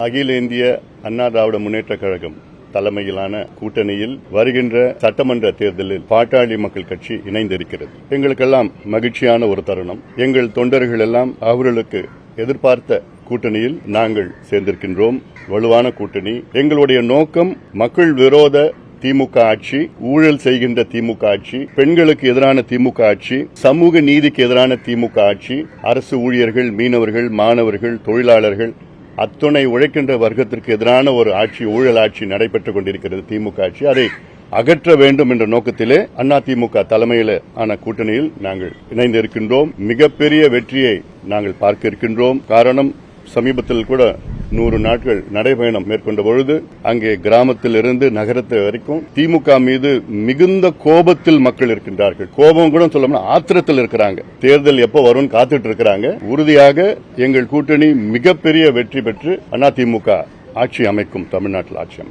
அகில இந்திய அண்ணா திராவிட முன்னேற்ற கழகம் தலைமையிலான கூட்டணியில் வருகின்ற சட்டமன்ற தேர்தலில் பாட்டாளி மக்கள் கட்சி இணைந்திருக்கிறது. எங்களுக்கெல்லாம் மகிழ்ச்சியான ஒரு தருணம். எங்கள் தொண்டர்கள் எல்லாம் அவர்களுக்கு எதிர்பார்த்த கூட்டணியில் நாங்கள் சேர்ந்திருக்கின்றோம். வலுவான கூட்டணி. எங்களுடைய நோக்கம் மக்கள் விரோத திமுக ஆட்சி, ஊழல் செய்கின்ற திமுக ஆட்சி, பெண்களுக்கு எதிரான திமுக ஆட்சி, சமூக நீதிக்கு எதிரான திமுக ஆட்சி, அரசு ஊழியர்கள், மீனவர்கள், மாணவர்கள், தொழிலாளர்கள், அத்துணை உழைக்கின்ற வர்க்கத்திற்கு எதிரான ஒரு ஆட்சி, ஊழல் ஆட்சி நடைபெற்றுக் கொண்டிருக்கிறது திமுக ஆட்சி. அதை அகற்ற வேண்டும் என்ற நோக்கத்திலே அதிமுக தலைமையில் ஆன கூட்டணியில் நாங்கள் இணைந்திருக்கின்றோம். மிகப்பெரிய வெற்றியை நாங்கள் பார்க்க இருக்கின்றோம். காரணம், சமீபத்தில் கூட 100 நாட்கள் நடைபயணம் மேற்கொண்ட பொழுது அங்கே கிராமத்தில் இருந்து நகரத்து வரைக்கும் திமுக மீது மிகுந்த கோபத்தில் மக்கள் இருக்கின்றார்கள். கோபம் கூட சொல்லணும்னா ஆத்திரத்தில் இருக்கிறாங்க. தேர்தல் எப்போ வரும்னு காத்துட்டு இருக்கிறாங்க. உறுதியாக எங்கள் கூட்டணி மிகப்பெரிய வெற்றி பெற்று அதிமுக ஆட்சி அமைக்கும், தமிழ்நாட்டில் ஆட்சி அமைக்கும்.